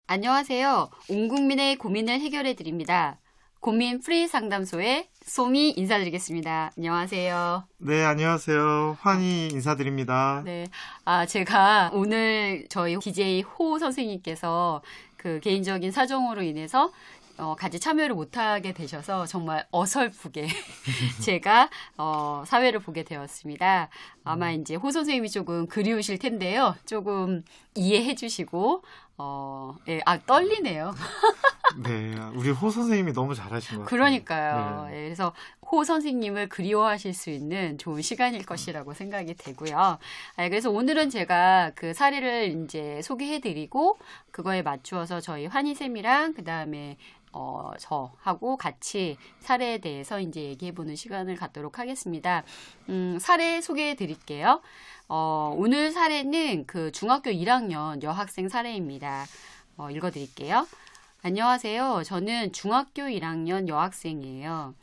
안녕하세요. 온 국민의 고민을 해결해 드립니다. 고민 프리 상담소의 솜이 인사드리겠습니다. 안녕하세요. 네, 안녕하세요. 환희 인사드립니다. 네. 제가 오늘 저희 DJ 호 선생님께서 그 개인적인 사정으로 인해서 같이 참여를 못하게 되셔서 정말 어설프게 제가 사회를 보게 되었습니다. 아마 이제 호 선생님이 조금 그리우실 텐데요. 조금 이해해 주시고 예, 떨리네요. 네, 우리 호 선생님이 너무 잘하신 것 같아요. 그러니까요. 네. 예, 그래서 호 선생님을 그리워하실 수 있는 좋은 시간일 것이라고 생각이 되고요. 그래서 오늘은 제가 그 사례를 이제 소개해드리고 그거에 맞추어서 저희 환희쌤이랑 그 다음에 저하고 같이 사례에 대해서 이제 얘기해보는 시간을 갖도록 하겠습니다. 사례 소개해 드릴게요. 오늘 사례는 그 중학교 1학년 여학생 사례입니다. 읽어드릴게요. 안녕하세요. 저는 중학교 1학년 여학생이에요.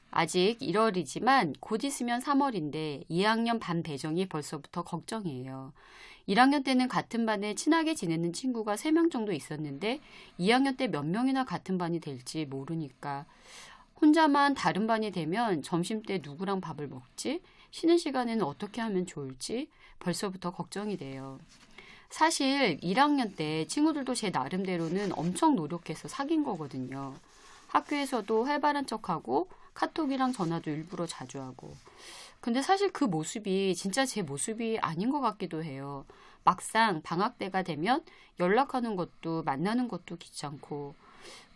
아직 1월이지만 곧 있으면 3월인데 2학년 반 배정이 벌써부터 걱정이에요. 1학년 때는 같은 반에 친하게 지내는 친구가 3명 정도 있었는데 2학년 때 몇 명이나 같은 반이 될지 모르니까 혼자만 다른 반이 되면 점심때 누구랑 밥을 먹지? 쉬는 시간에는 어떻게 하면 좋을지 벌써부터 걱정이 돼요. 사실 1학년 때 친구들도 제 나름대로는 엄청 노력해서 사귄 거거든요. 학교에서도 활발한 척하고 카톡이랑 전화도 일부러 자주 하고. 근데 사실 그 모습이 진짜 제 모습이 아닌 것 같기도 해요. 막상 방학 때가 되면 연락하는 것도 만나는 것도 귀찮고.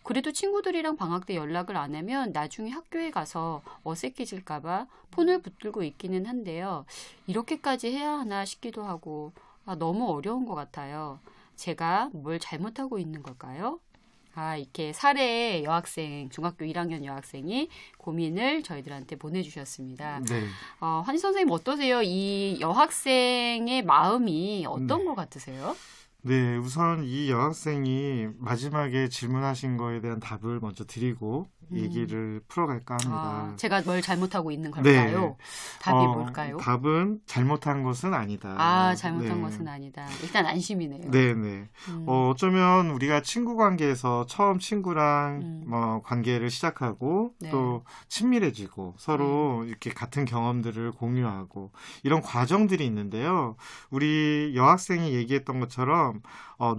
그래도 친구들이랑 방학 때 연락을 안 하면 나중에 학교에 가서 어색해질까 봐 폰을 붙들고 있기는 한데요. 이렇게까지 해야 하나 싶기도 하고 너무 어려운 것 같아요. 제가 뭘 잘못하고 있는 걸까요? 이렇게 사례의 여학생, 중학교 1학년 여학생이 고민을 저희들한테 보내주셨습니다. 네. 환희 선생님 어떠세요? 이 여학생의 마음이 어떤 네. 것 같으세요? 네, 우선 이 여학생이 마지막에 질문하신 거에 대한 답을 먼저 드리고 얘기를 풀어갈까 합니다. 제가 뭘 잘못하고 있는 걸까요? 네. 답이 뭘까요? 답은 잘못한 것은 아니다. 잘못한 네. 것은 아니다. 일단 안심이네요. 네네. 어쩌면 우리가 친구 관계에서 처음 친구랑 관계를 시작하고 네. 또 친밀해지고 서로 이렇게 같은 경험들을 공유하고 이런 과정들이 있는데요. 우리 여학생이 얘기했던 것처럼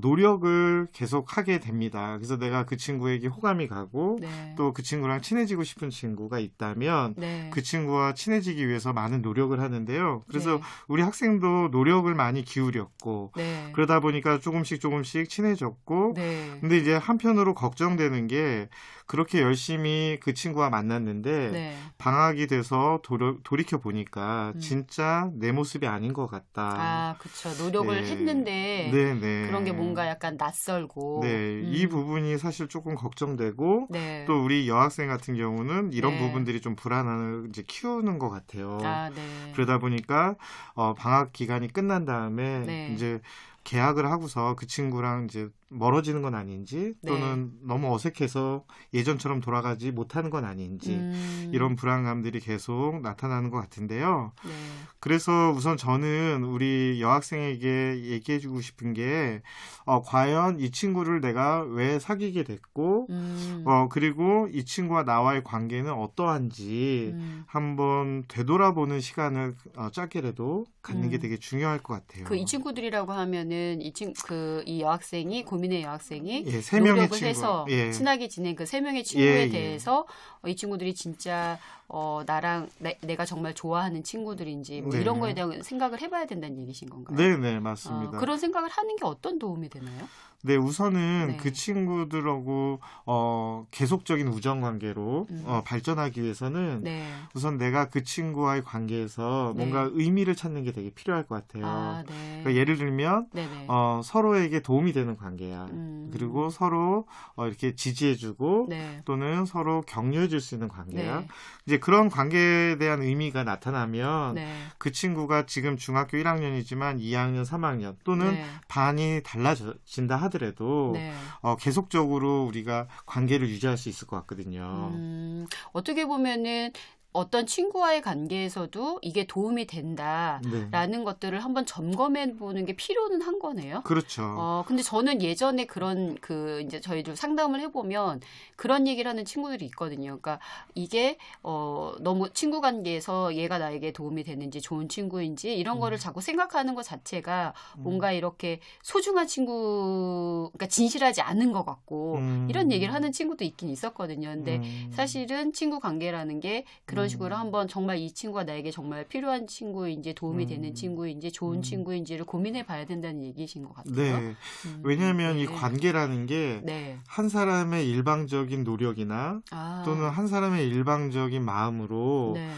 노력을 계속 하게 됩니다. 그래서 내가 그 친구에게 호감이 가고 네. 또 그 친구랑 친해지고 싶은 친구가 있다면 네. 그 친구와 친해지기 위해서 많은 노력을 하는데요. 그래서 네. 우리 학생도 노력을 많이 기울였고 네. 그러다 보니까 조금씩 친해졌고 네. 근데 이제 한편으로 걱정되는 게 그렇게 열심히 그 친구와 만났는데 네. 방학이 돼서 돌이켜 보니까 진짜 내 모습이 아닌 것 같다. 그렇죠. 노력을 네. 했는데 네네. 그런 게 뭔가 약간 낯설고. 네, 이 부분이 사실 조금 걱정되고 네. 또 우리 여학생 같은 경우는 이런 네. 부분들이 좀 불안을 이제 키우는 것 같아요. 네. 그러다 보니까 방학 기간이 끝난 다음에 네. 이제 계약을 하고서 그 친구랑 이제 멀어지는 건 아닌지 또는 너무 어색해서 예전처럼 돌아가지 못하는 건 아닌지 이런 불안감들이 계속 나타나는 것 같은데요. 네. 그래서 우선 저는 우리 여학생에게 얘기해주고 싶은 게 과연 이 친구를 내가 왜 사귀게 됐고 그리고 이 친구와 나와의 관계는 어떠한지 한번 되돌아보는 시간을 짧게라도 갖는 게 되게 중요할 것 같아요. 이 친구들이라고 하면은 이 여학생이 고민의 여학생이 예, 3명의 노력을 친구. 해서 예. 친하게 지낸 그 3명의 친구에 예. 대해서 이 친구들이 진짜 나랑 내가 정말 좋아하는 친구들인지 뭐 이런 거에 대한 생각을 해봐야 된다는 얘기신 건가요? 네, 맞습니다. 그런 생각을 하는 게 어떤 도움이 되나요? 네, 우선은 네. 그 친구들하고 계속적인 우정 관계로 발전하기 위해서는 네. 우선 내가 그 친구와의 관계에서 네. 뭔가 의미를 찾는 게 되게 필요할 것 같아요. 네. 그러니까 예를 들면 네네. 서로에게 도움이 되는 관계야. 그리고 서로 이렇게 지지해주고 네. 또는 서로 격려해줄 수 있는 관계야. 네. 이제 그런 관계에 대한 의미가 나타나면 네. 그 친구가 지금 중학교 1학년이지만 2학년, 3학년 또는 네. 반이 달라진다 하더라도 네. 계속적으로 우리가 관계를 유지할 수 있을 것 같거든요. 어떻게 보면은 어떤 친구와의 관계에서도 이게 도움이 네. 된다라는 것들을 한번 점검해 보는 게 필요는 한 거네요. 그렇죠. 근데 저는 예전에 그런 이제 저희들 상담을 해보면 그런 얘기를 하는 친구들이 있거든요. 그러니까 이게 너무 친구 관계에서 얘가 나에게 도움이 되는지 좋은 친구인지 이런 거를 자꾸 생각하는 것 자체가 뭔가 이렇게 소중한 친구, 그러니까 진실하지 않은 것 같고 이런 얘기를 하는 친구도 있긴 있었거든요. 근데 사실은 친구 관계라는 게 그런 식으로 한번 정말 이 친구가 나에게 정말 필요한 친구인지 도움이 되는 친구인지 좋은 친구인지를 고민해 봐야 된다는 얘기신 것 같아요. 네. 왜냐하면 이 네. 관계라는 게 네. 한 사람의 일방적인 노력이나 또는 한 사람의 일방적인 마음으로 네.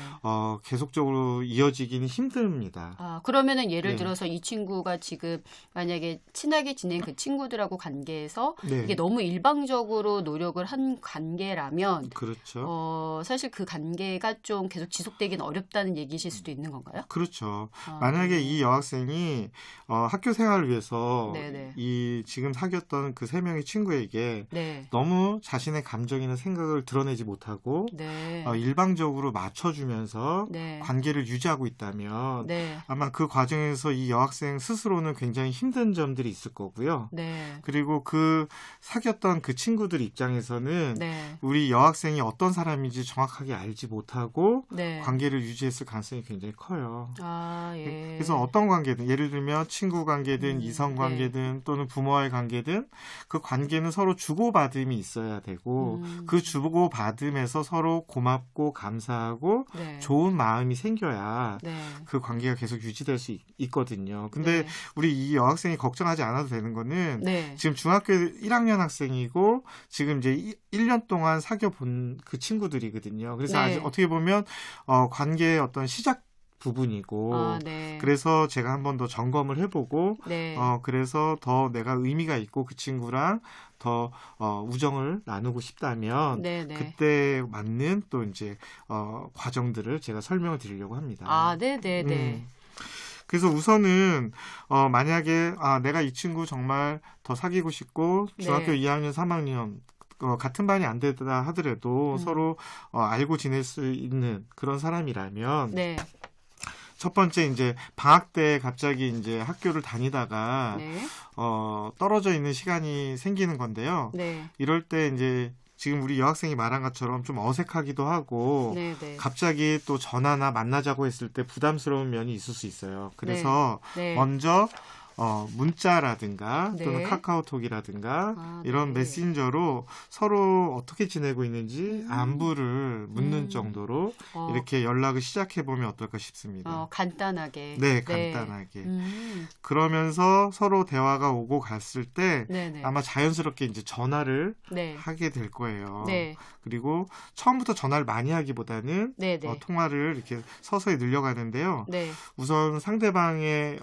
계속적으로 이어지기는 힘듭니다. 그러면은 예를 네. 들어서 이 친구가 지금 만약에 친하게 지낸 그 친구들하고 관계에서 네. 이게 너무 일방적으로 노력을 한 관계라면 그렇죠. 사실 그 관계가 좀 계속 지속되기는 어렵다는 얘기실 수도 있는 건가요? 그렇죠. 만약에 이 여학생이 학교 생활을 위해서 네네. 이 지금 사귀었던 그 3명의 친구에게 네. 너무 자신의 감정이나 생각을 드러내지 못하고 네. 일방적으로 맞춰주면서 네. 관계를 유지하고 있다면 네. 아마 그 과정에서 이 여학생 스스로는 굉장히 힘든 점들이 있을 거고요. 네. 그리고 그 사귀었던 그 친구들 입장에서는 네. 우리 여학생이 어떤 사람인지 정확하게 알지 못하고 네. 관계를 유지했을 가능성이 굉장히 커요. 예. 그래서 어떤 관계든 예를 들면 친구 관계든 이성 네. 관계든 또는 부모와의 관계든 그 관계는 서로 주고받음이 있어야 되고 그 주고받음에서 서로 고맙고 감사하고 네. 좋은 마음이 생겨야 네. 그 관계가 계속 유지될 수 있거든요. 근데 네. 우리 이 여학생이 걱정하지 않아도 되는 거는 네. 지금 중학교 1학년 학생이고 지금 이제 1년 동안 사귀어 본 그 친구들이거든요. 그래서 네. 아직 어떻게 보면 관계의 어떤 시작 부분이고 네. 그래서 제가 한 번 더 점검을 해보고 네. 그래서 더 내가 의미가 있고 그 친구랑 더 우정을 나누고 싶다면 네, 네. 그때 맞는 또 이제 과정들을 제가 설명을 드리려고 합니다. 네, 네, 네. 그래서 우선은 만약에 내가 이 친구 정말 더 사귀고 싶고 중학교 네. 2학년, 3학년 같은 반이 안 되다 하더라도 서로 알고 지낼 수 있는 그런 사람이라면 네. 첫 번째 이제 방학 때 갑자기 이제 학교를 다니다가 네. 떨어져 있는 시간이 생기는 건데요. 네. 이럴 때 이제 지금 우리 여학생이 말한 것처럼 좀 어색하기도 하고 네, 네. 갑자기 또 전화나 만나자고 했을 때 부담스러운 면이 있을 수 있어요. 그래서 네. 먼저 문자라든가 네. 또는 카카오톡이라든가 이런 네. 메신저로 서로 어떻게 지내고 있는지 안부를 묻는 정도로 이렇게 연락을 시작해보면 어떨까 싶습니다. 간단하게. 네, 간단하게. 그러면서 서로 대화가 오고 갔을 때 네네. 아마 자연스럽게 이제 전화를 네. 하게 될 거예요. 네. 그리고 처음부터 전화를 많이 하기보다는 네네. 통화를 이렇게 서서히 늘려가는데요. 네. 우선 상대방의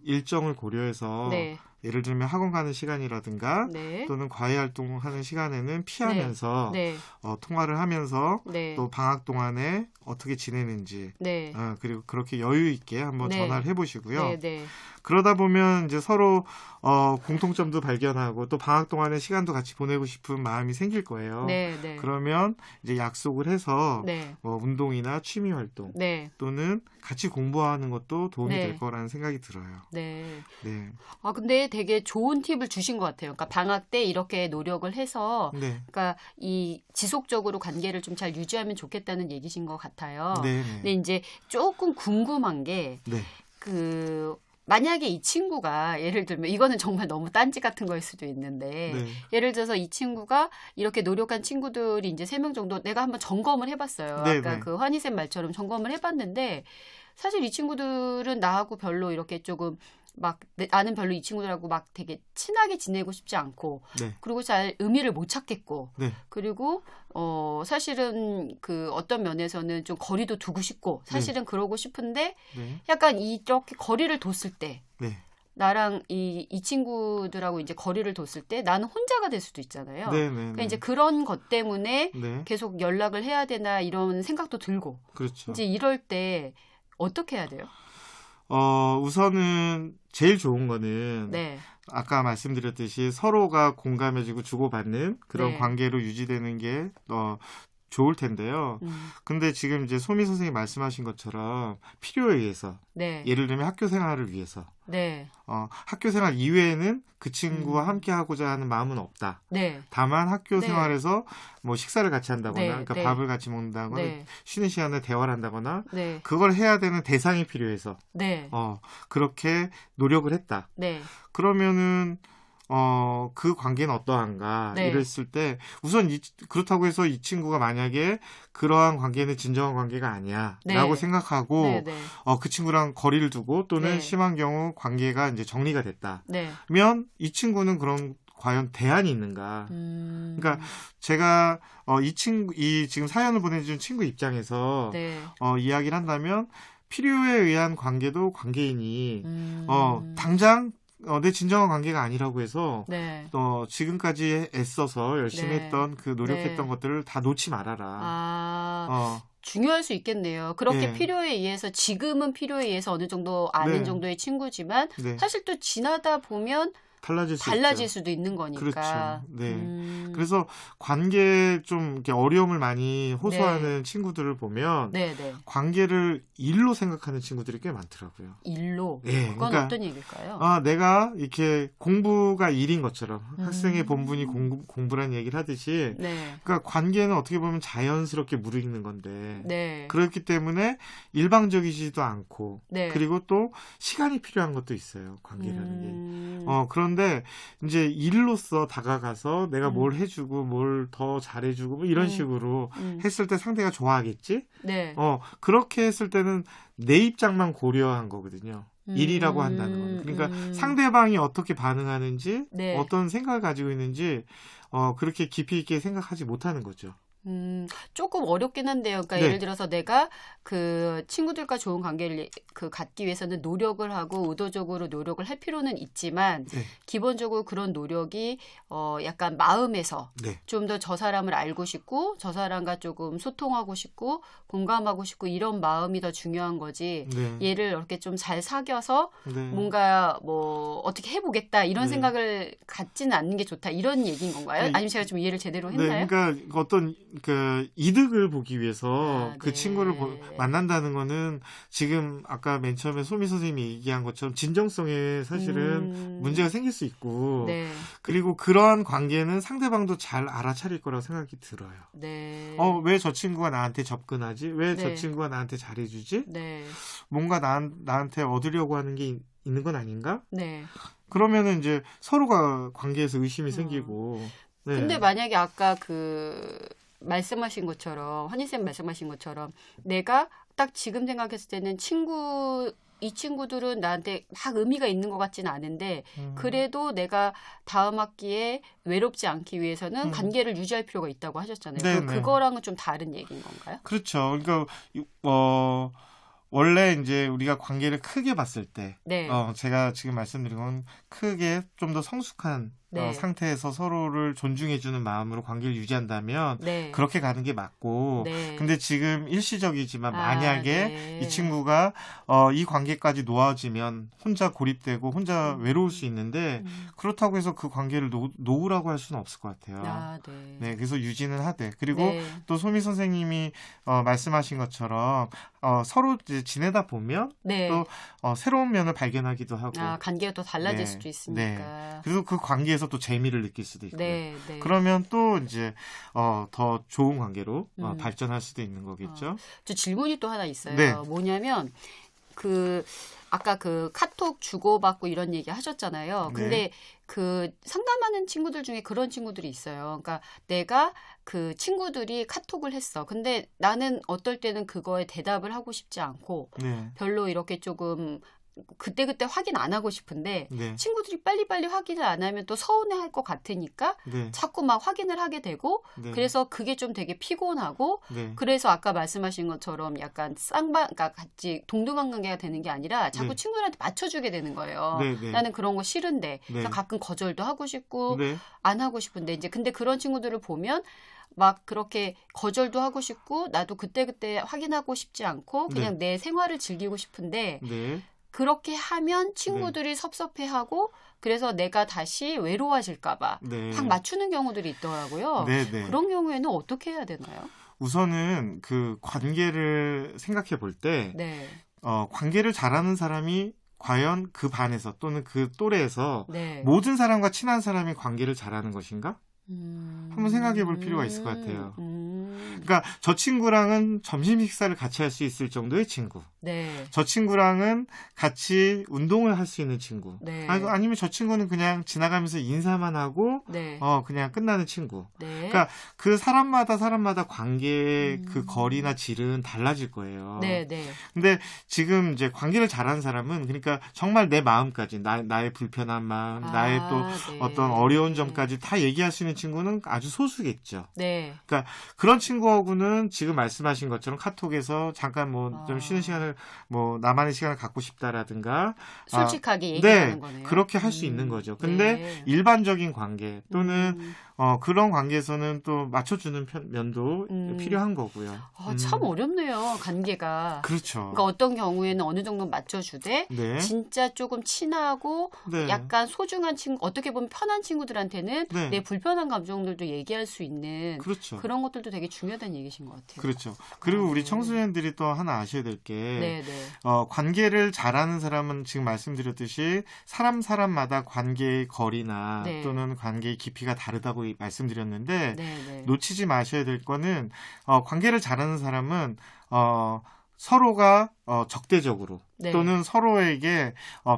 일정을 고려해서 네. 예를 들면 학원 가는 시간이라든가 네. 또는 과외 활동하는 시간에는 피하면서 네. 통화를 하면서 네. 또 방학 동안에 어떻게 지내는지 네. 그리고 그렇게 여유 있게 한번 네. 전화를 해보시고요. 네. 네. 그러다 보면 이제 서로 공통점도 발견하고 또 방학 동안에 시간도 같이 보내고 싶은 마음이 생길 거예요. 네. 네. 그러면 이제 약속을 해서 네. 운동이나 취미 활동 네. 또는 같이 공부하는 것도 도움이 네. 될 거라는 생각이 들어요. 네. 네. 근데 되게 좋은 팁을 주신 것 같아요. 그러니까 방학 때 이렇게 노력을 해서, 네. 그러니까 이 지속적으로 관계를 좀 잘 유지하면 좋겠다는 얘기신 것 같아요. 네. 근데 이제 조금 궁금한 게, 네. 만약에 이 친구가 예를 들면 이거는 정말 너무 딴지 같은 거일 수도 있는데 네. 예를 들어서 이 친구가 이렇게 노력한 친구들이 이제 3명 정도 내가 한번 점검을 해봤어요. 네, 아까 네. 그 환희쌤 말처럼 점검을 해봤는데 사실 이 친구들은 나하고 별로 이렇게 조금 막 나는 별로 이 친구들하고 막 되게 친하게 지내고 싶지 않고 네. 그리고 잘 의미를 못 찾겠고 네. 그리고 사실은 그 어떤 면에서는 좀 거리도 두고 싶고 사실은 그러고 싶은데 네. 약간 이렇게 거리를 뒀을 때 네. 나랑 이 친구들하고 이제 거리를 뒀을 때 나는 혼자가 될 수도 있잖아요. 네. 네. 그러니까 이제 그런 것 때문에 네. 계속 연락을 해야 되나 이런 생각도 들고 그렇죠. 이제 이럴 때 어떻게 해야 돼요? 우선은 제일 좋은 거는 네. 아까 말씀드렸듯이 서로가 공감해주고 주고받는 그런 네. 관계로 유지되는 게 좋을 텐데요. 근데 지금 이제 소미 선생님이 말씀하신 것처럼 필요에 의해서 네. 예를 들면 학교 생활을 위해서 네. 학교 생활 이외에는 그 친구와 함께 하고자 하는 마음은 없다. 네. 다만 학교 네. 생활에서 뭐 식사를 같이 한다거나 네. 그러니까 네. 밥을 같이 먹는다거나 네. 쉬는 시간에 대화를 한다거나 네. 그걸 해야 되는 대상이 필요해서 네. 그렇게 노력을 했다. 네. 그러면은 그 관계는 어떠한가 네. 이랬을 때 우선 그렇다고 해서 이 친구가 만약에 그러한 관계는 진정한 관계가 아니야 네. 라고 생각하고 네. 네. 그 친구랑 거리를 두고 또는 네. 심한 경우 관계가 이제 정리가 됐다. 네. 면 이 친구는 그럼 과연 대안이 있는가? 그러니까 제가 이 지금 사연을 보내준 친구 입장에서 네. 이야기를 한다면 필요에 의한 관계도 관계이니 당장 내 진정한 관계가 아니라고 해서 네. 지금까지 애써서 열심히 네. 했던 그 노력했던 네. 것들을 다 놓지 말아라. 중요할 수 있겠네요. 그렇게 네. 필요에 의해서 지금은 필요에 의해서 어느 정도 아는 네. 정도의 친구지만 네. 사실 또 지나다 보면 달라질 달라질 수도 있는 거니까. 그렇죠. 네. 그래서 관계에 좀 이렇게 어려움을 많이 호소하는 친구들을 보면 네, 네. 관계를 일로 생각하는 친구들이 꽤 많더라고요. 일로? 네, 그건 그러니까, 어떤 얘기일까요? 내가 이렇게 공부가 일인 것처럼 학생의 음. 본분이 공부란 얘기를 하듯이 네. 그러니까 관계는 어떻게 보면 자연스럽게 무르익는 건데 네. 그렇기 때문에 일방적이지도 않고 네. 그리고 또 시간이 필요한 것도 있어요. 관계라는 게. 그런데 이제 일로서 다가가서 내가 뭘 해주고 뭘 더 잘해주고 뭐 이런 식으로 했을 때 상대가 좋아하겠지? 네. 그렇게 했을 때는 내 입장만 고려한 거거든요. 일이라고 한다는 거는. 그러니까 상대방이 어떻게 반응하는지 네. 어떤 생각을 가지고 있는지 그렇게 깊이 있게 생각하지 못하는 거죠. 조금 어렵긴 한데요. 그러니까 네. 예를 들어서 내가 그 친구들과 좋은 관계를 갖기 위해서는 노력을 하고 의도적으로 노력을 할 필요는 있지만 네. 기본적으로 그런 노력이 약간 마음에서 네. 좀 더 저 사람을 알고 싶고 저 사람과 조금 소통하고 싶고 공감하고 싶고 이런 마음이 더 중요한 거지. 네. 얘를 이렇게 좀 잘 사귀어서 네. 뭔가 뭐 어떻게 해보겠다 이런 네. 생각을 갖지는 않는 게 좋다 이런 얘기인 건가요? 네. 아니면 제가 좀 이해를 제대로 했나요? 네, 그러니까 어떤 그 이득을 보기 위해서 그 네. 친구를 만난다는 거는 지금 아까 맨 처음에 소미 선생님이 얘기한 것처럼 진정성에 사실은 문제가 생길 수 있고 네. 그리고 그러한 관계는 상대방도 잘 알아차릴 거라고 생각이 들어요. 네. 왜 저 친구가 나한테 접근하지? 왜 저 네. 친구가 나한테 잘해주지? 네. 뭔가 나한테 얻으려고 하는 게 있는 건 아닌가? 네. 그러면은 이제 서로가 관계에서 의심이 생기고. 네. 근데 만약에 아까 말씀하신 것처럼 환희쌤 말씀하신 것처럼 내가 딱 지금 생각했을 때는 이 친구들은 나한테 막 의미가 있는 것 같지는 않은데 그래도 내가 다음 학기에 외롭지 않기 위해서는 관계를 유지할 필요가 있다고 하셨잖아요. 네네. 그거랑은 좀 다른 얘기인 건가요? 그렇죠. 그러니까 원래 이제 우리가 관계를 크게 봤을 때, 네. 제가 지금 말씀드린 건 크게 좀 더 성숙한 네. 상태에서 서로를 존중해주는 마음으로 관계를 유지한다면 네. 그렇게 가는 게 맞고, 네. 근데 지금 일시적이지만 만약에 네. 이 친구가 이 관계까지 놓아지면 혼자 고립되고 혼자 외로울 수 있는데 그렇다고 해서 그 관계를 놓으라고 할 수는 없을 것 같아요. 네. 네, 그래서 유지는 하되 그리고 네. 또 소미 선생님이 말씀하신 것처럼 서로 이제 지내다 보면 네. 또 새로운 면을 발견하기도 하고 관계가 또 달라질 네, 수도 있으니까. 네. 그래서 그 관계에서 또 재미를 느낄 수도 있고요. 네, 네. 그러면 또 이제 더 좋은 관계로 발전할 수도 있는 거겠죠. 저 질문이 또 하나 있어요. 네. 뭐냐면 아까 카톡 주고받고 이런 얘기 하셨잖아요. 근데 네. 상담하는 친구들 중에 그런 친구들이 있어요. 그러니까 내가 그 친구들이 카톡을 했어. 근데 나는 어떨 때는 그거에 대답을 하고 싶지 않고 네. 별로 이렇게 조금 그때그때 확인 안 하고 싶은데 네. 친구들이 빨리빨리 확인을 안 하면 또 서운해할 것 같으니까 네. 자꾸 막 확인을 하게 되고 네. 그래서 그게 좀 되게 피곤하고 네. 그래서 아까 말씀하신 것처럼 약간 그러니까 같이 동등한 관계가 되는 게 아니라 자꾸 네. 친구들한테 맞춰주게 되는 거예요. 네, 네. 나는 그런 거 싫은데 네. 그래서 가끔 거절도 하고 싶고 네. 안 하고 싶은데 이제 근데 그런 친구들을 보면 막 그렇게 거절도 하고 싶고 나도 그때그때 확인하고 싶지 않고 그냥 내 생활을 즐기고 싶은데 네. 그렇게 하면 친구들이 섭섭해하고 그래서 내가 다시 외로워질까 봐 네. 확 맞추는 경우들이 있더라고요. 네, 네. 그런 경우에는 어떻게 해야 되나요? 우선은 그 관계를 생각해 볼 때, 네. 관계를 잘하는 사람이 과연 그 반에서 또는 그 또래에서 네. 모든 사람과 친한 사람이 관계를 잘하는 것인가? 한번 생각해 볼 필요가 있을 것 같아요. 그러니까 저 친구랑은 점심 식사를 같이 할 수 있을 정도의 친구. 네. 저 친구랑은 같이 운동을 할 수 있는 친구. 네. 아니면 저 친구는 그냥 지나가면서 인사만 하고 네. 그냥 끝나는 친구. 네. 그러니까 그 사람마다 관계의 그 거리나 질은 달라질 거예요. 네, 네. 근데 지금 이제 관계를 잘하는 사람은 그러니까 정말 내 마음까지 나의 불편한 마음, 나의 또 네. 어떤 어려운 점까지 다 얘기할 수 있는 친구는 아주 소수겠죠. 네. 그러니까 그런 친구하고는 지금 말씀하신 것처럼 카톡에서 잠깐 뭐 좀 쉬는 시간을 뭐 나만의 시간을 갖고 싶다라든가 솔직하게 얘기하는 거네요. 그렇게 할 수 있는 거죠. 근데 네. 일반적인 관계 또는 그런 관계에서는 또 맞춰주는 면도 필요한 거고요. 참 어렵네요, 관계가. 그렇죠. 그러니까 어떤 경우에는 어느 정도 맞춰주되 네. 진짜 조금 친하고 네. 약간 소중한 친구, 어떻게 보면 편한 친구들한테는 네. 내 불편한 감정들도 얘기할 수 있는 그렇죠. 그런 것들도 되게 중요하다는 얘기신 것 같아요. 그렇죠. 그리고 우리 네. 청소년들이 또 하나 아셔야 될 게 네, 네. 관계를 잘하는 사람은 지금 말씀드렸듯이 사람마다 관계의 거리나 네. 또는 관계의 깊이가 다르다고 말씀드렸는데 네, 네. 놓치지 마셔야 될 거는 관계를 잘하는 사람은 서로가 적대적으로 네. 또는 서로에게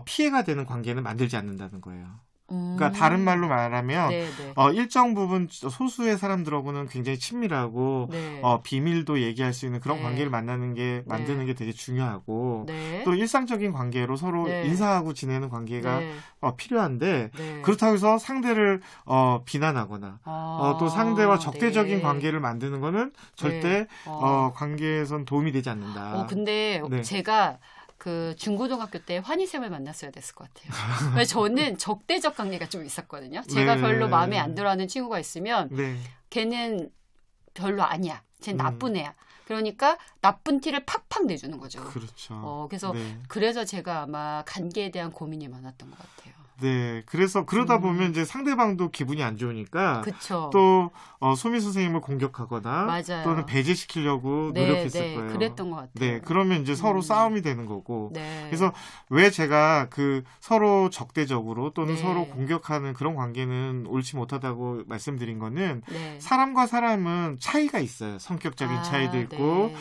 피해가 되는 관계는 만들지 않는다는 거예요. 그러니까 다른 말로 말하면 네, 네. 일정 부분 소수의 사람들하고는 굉장히 친밀하고 네. 비밀도 얘기할 수 있는 그런 네. 관계를 만드는 게 되게 중요하고 네. 또 일상적인 관계로 서로 네. 인사하고 지내는 관계가 네. 필요한데 네. 그렇다고 해서 상대를 비난하거나 또 상대와 적대적인 네. 관계를 만드는 거는 절대 네. 관계에선 도움이 되지 않는다. 근데 네. 제가 그 중고등학교 때 환희쌤을 만났어야 됐을 것 같아요. 그래서 저는 적대적 관계가 좀 있었거든요. 제가 네. 별로 마음에 안 들어하는 친구가 있으면 네. 걔는 별로 아니야. 쟤는 나쁜 애야. 그러니까 나쁜 티를 팍팍 내주는 거죠. 그렇죠. 그래서 네. 그래서 제가 아마 관계에 대한 고민이 많았던 것 같아요. 네, 그래서 그러다 보면 이제 상대방도 기분이 안 좋으니까 그쵸. 또 소미 선생님을 공격하거나 맞아요. 또는 배제시키려고 네, 노력했을 네, 거예요. 그랬던 것 같아요. 네, 그러면 이제 서로 싸움이 되는 거고. 네. 그래서 왜 제가 그 서로 적대적으로 또는 네. 서로 공격하는 그런 관계는 옳지 못하다고 말씀드린 거는 네. 사람과 사람은 차이가 있어요. 성격적인 차이도 있고 네.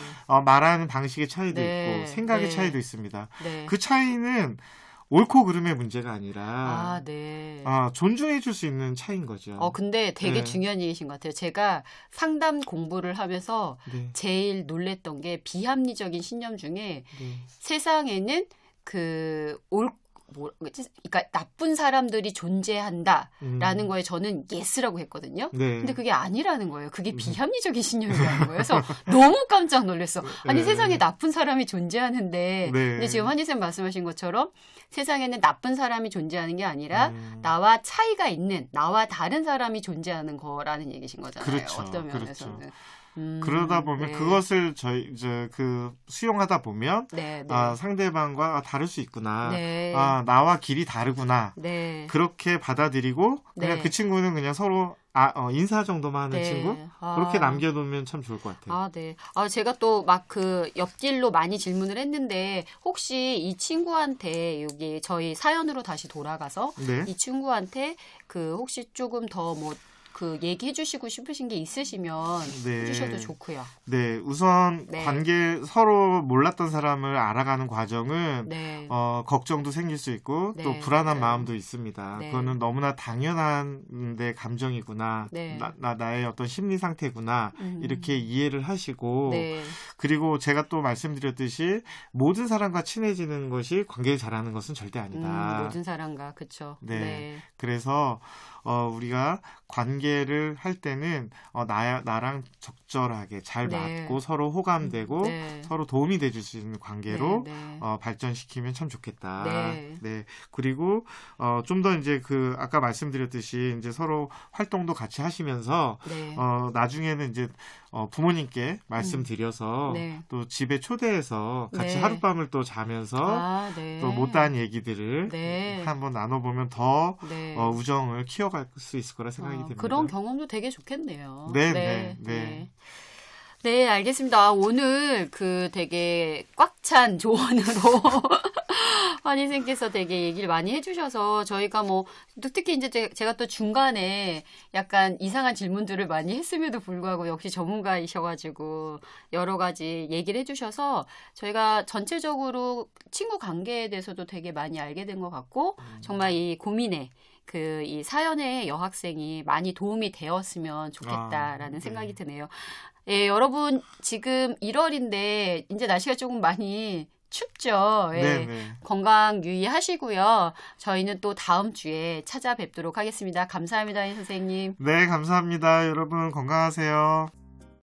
말하는 방식의 차이도 네, 있고 생각의 네. 차이도 있습니다. 네. 그 차이는 옳고 그름의 문제가 아니라 네. 존중해 줄 수 있는 차이인 거죠. 근데 되게 네. 중요한 얘기신 것 같아요. 제가 상담 공부를 하면서 네. 제일 놀랬던 게 비합리적인 신념 중에 네. 세상에는 그러니까 나쁜 사람들이 존재한다라는 거에 저는 예스라고 했거든요. 네. 근데 그게 아니라는 거예요. 그게 비합리적인 신념이라는 거예요. 그래서 너무 깜짝 놀랐어. 아니 네. 세상에 나쁜 사람이 존재하는데 네. 근데 지금 환희쌤 말씀하신 것처럼 세상에는 나쁜 사람이 존재하는 게 아니라 나와 차이가 있는 나와 다른 사람이 존재하는 거라는 얘기신 거잖아요. 그렇죠. 어떤 그렇죠. 면에서는. 그러다 보면 네. 그것을 수용하다 보면 네, 네. 상대방과 다를 수 있구나. 네. 나와 길이 다르구나. 네. 그렇게 받아들이고 그냥 네. 그 친구는 그냥 서로 인사 정도만 하는 네. 친구 그렇게 남겨놓으면 참 좋을 것 같아요. 네. 제가 또 막 그 옆길로 많이 질문을 했는데 혹시 이 친구한테 여기 저희 사연으로 다시 돌아가서 네. 이 친구한테 혹시 조금 더 얘기해 주시고 싶으신 게 있으시면 네. 해주셔도 좋고요. 네, 우선 네. 서로 몰랐던 사람을 알아가는 과정은 네. 걱정도 생길 수 있고 네, 또 불안한 맞아요. 마음도 있습니다. 네. 그거는 너무나 당연한 감정이구나. 네. 나의 어떤 심리 상태구나. 이렇게 이해를 하시고 네. 그리고 제가 또 말씀드렸듯이 모든 사람과 친해지는 것이 관계를 잘하는 것은 절대 아니다. 모든 사람과 그렇죠. 네. 네. 그래서 우리가 관계를 할 때는 나랑 적절하게 잘 네. 맞고 서로 호감되고 네. 서로 도움이 돼줄 수 있는 관계로 네, 네. 발전시키면 참 좋겠다. 네. 그리고 좀 더 이제 아까 말씀드렸듯이 이제 서로 활동도 같이 하시면서 네. 나중에는 이제 부모님께 말씀드려서 네. 또 집에 초대해서 같이 네. 하룻밤을 또 자면서 네. 또 못다한 얘기들을 네. 한번 나눠보면 더 네. 우정을 키워갈 수 있을 거라 생각이 듭니다. 그런 경험도 되게 좋겠네요. 네. 네, 알겠습니다. 오늘 그 되게 꽉 찬 조언으로 환희생께서 되게 얘기를 많이 해주셔서 저희가 뭐 특히 이제 제가 또 중간에 약간 이상한 질문들을 많이 했음에도 불구하고 역시 전문가이셔가지고 여러 가지 얘기를 해주셔서 저희가 전체적으로 친구 관계에 대해서도 되게 많이 알게 된 것 같고 정말 이 고민에 그 이 사연의 여학생이 많이 도움이 되었으면 좋겠다라는 생각이 드네요. 예, 여러분 지금 1월인데 이제 날씨가 조금 많이 춥죠. 예, 네네. 건강 유의하시고요. 저희는 또 다음 주에 찾아뵙도록 하겠습니다. 감사합니다, 선생님. 네, 감사합니다. 여러분 건강하세요.